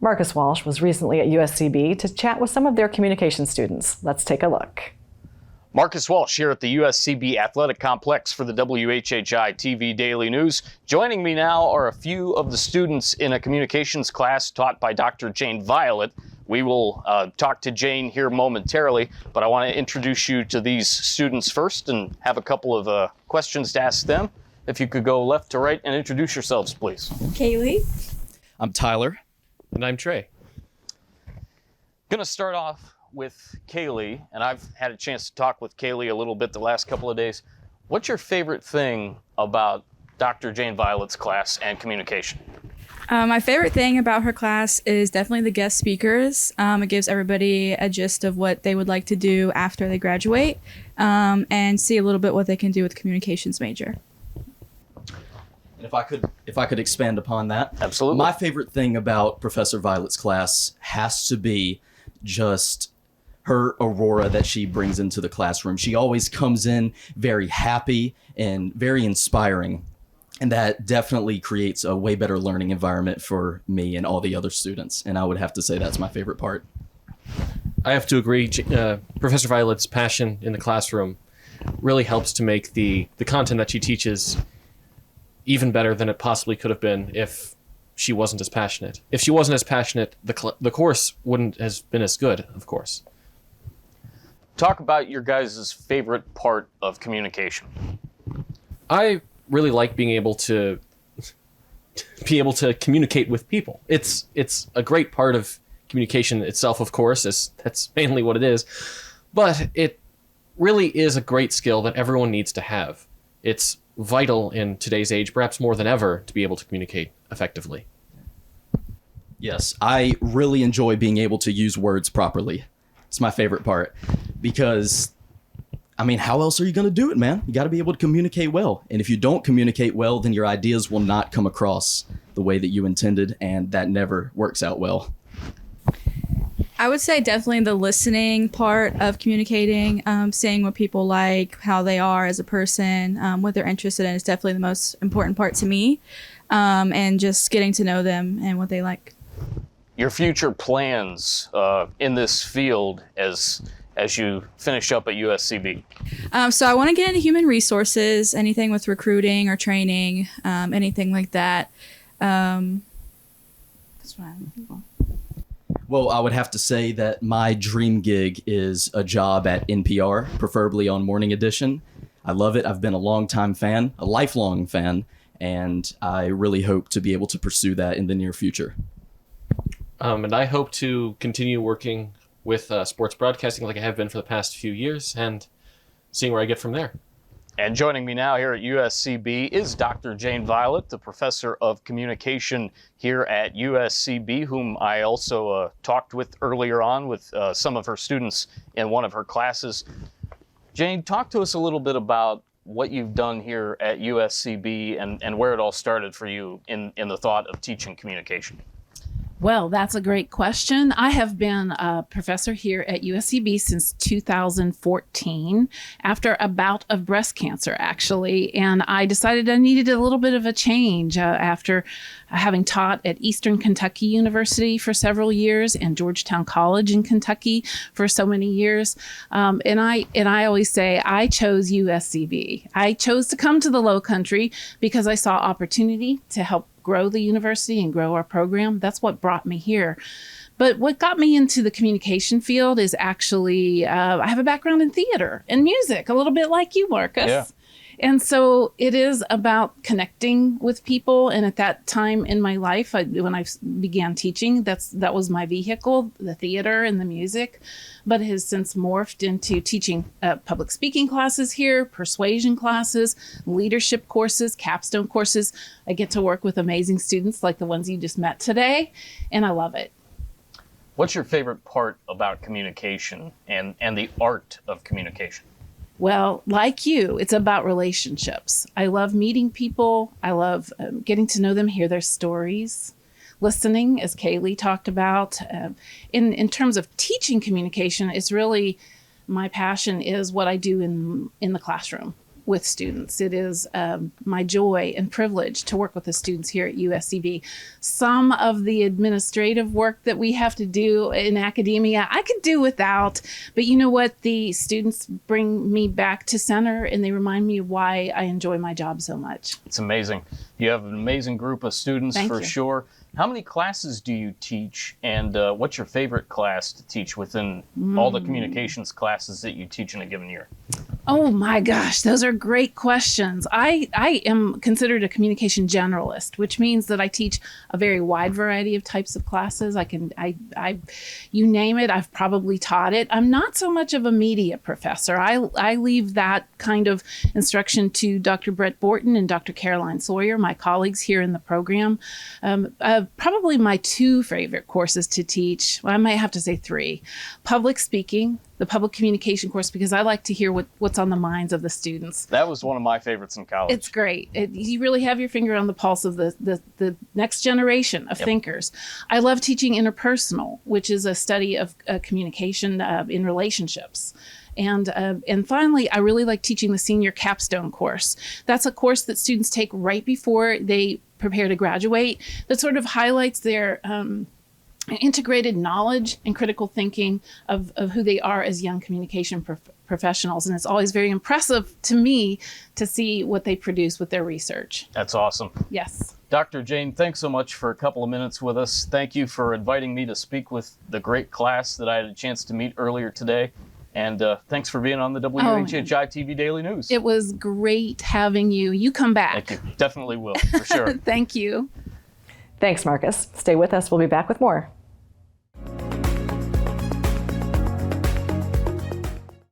Marcus Walsh was recently at USCB to chat with some of their communication students. Let's take a look. Marcus Walsh here at the USCB Athletic Complex for the WHHI-TV Daily News. Joining me now are a few of the students in a communications class taught by Dr. Jane Violet. We will talk to Jane here momentarily, but I want to introduce you to these students first and have a couple of questions to ask them. If you could go left to right and introduce yourselves, please. Kaylee. I'm Tyler. And I'm Trey. Going to start off with Kaylee, and I've had a chance to talk with Kaylee a little bit the last couple of days. What's your favorite thing about Dr. Jane Violet's class and communication? My favorite thing about her class is definitely the guest speakers. It gives everybody a gist of what they would like to do after they graduate, and see a little bit what they can do with communications major. If I could expand upon that. Absolutely. My favorite thing about Professor Violet's class has to be just her aurora that she brings into the classroom. She always comes in very happy and very inspiring. And that definitely creates a way better learning environment for me and all the other students. And I would have to say that's my favorite part. I have to agree. Professor Violet's passion in the classroom really helps to make the content that she teaches even better than it possibly could have been if she wasn't as passionate. If she wasn't as passionate, the course wouldn't have been as good, of course. Talk about your guys' favorite part of communication. I really like being able to communicate with people. It's a great part of communication itself, of course. That's mainly what it is. But it really is a great skill that everyone needs to have. It's vital in today's age, perhaps more than ever, to be able to communicate effectively. Yes, I really enjoy being able to use words properly. It's my favorite part because, I mean, how else are you going to do it, man? You got to be able to communicate well. And if you don't communicate well, then your ideas will not come across the way that you intended, and that never works out well. I would say definitely the listening part of communicating, seeing what people like, how they are as a person, what they're interested in is definitely the most important part to me, and just getting to know them and what they like. Your future plans in this field as you finish up at USCB? So I want to get into human resources, anything with recruiting or training, anything like that. That's what I'm looking for. Well, I would have to say that my dream gig is a job at NPR, preferably on Morning Edition. I love it. I've been a lifelong fan, and I really hope to be able to pursue that in the near future. And I hope to continue working with sports broadcasting like I have been for the past few years and seeing where I get from there. And joining me now here at USCB is Dr. Jane Violet, the professor of communication here at USCB, whom I also talked with earlier on with some of her students in one of her classes. Jane, talk to us a little bit about what you've done here at USCB and where it all started for you in the thought of teaching communication. Well, that's a great question. I have been a professor here at USCB since 2014 after a bout of breast cancer, actually. And I decided I needed a little bit of a change after having taught at Eastern Kentucky University for several years and Georgetown College in Kentucky for so many years. And I always say I chose USCB. I chose to come to the Lowcountry because I saw opportunity to help grow the university and grow our program. That's what brought me here. But what got me into the communication field is actually, I have a background in theater and music, a little bit like you, Marcus. Yeah. And so it is about connecting with people. And at that time in my life, when I began teaching, that was my vehicle, the theater and the music. But it has since morphed into teaching public speaking classes here, persuasion classes, leadership courses, capstone courses. I get to work with amazing students like the ones you just met today, and I love it. What's your favorite part about communication and the art of communication? Well, like you, it's about relationships. I love meeting people. I love getting to know them, hear their stories. Listening, as Kaylee talked about. In terms of teaching communication, it's really my passion is what I do in the classroom. with students. It is my joy and privilege to work with the students here at USCB. Some of the administrative work that we have to do in academia, I could do without, but you know what? The students bring me back to center and they remind me of why I enjoy my job so much. It's amazing. You have an amazing group of students Thank for you. sure. How many classes do you teach, and what's your favorite class to teach within all the communications classes that you teach in a given year? Oh my gosh, those are great questions. I am considered a communication generalist, which means that I teach a very wide variety of types of classes. You name it, I've probably taught it. I'm not so much of a media professor. I leave that kind of instruction to Dr. Brett Borton and Dr. Caroline Sawyer, my colleagues here in the program. Probably my two favorite courses to teach, well, I might have to say three. Public speaking, the public communication course, because I like to hear what's on the minds of the students. That was one of my favorites in college. It's great. You really have your finger on the pulse of the next generation of thinkers. I love teaching interpersonal, which is a study of communication in relationships. And finally, I really like teaching the senior capstone course. That's a course that students take right before they prepare to graduate that sort of highlights their integrated knowledge and critical thinking of who they are as young communication professionals. And it's always very impressive to me to see what they produce with their research. That's awesome. Yes. Dr. Jane, thanks so much for a couple of minutes with us. Thank you for inviting me to speak with the great class that I had a chance to meet earlier today. And thanks for being on the WHHI-TV Daily News. It was great having you. You come back. Thank you. Definitely will, for sure. Thank you. Thanks, Marcus. Stay with us. We'll be back with more.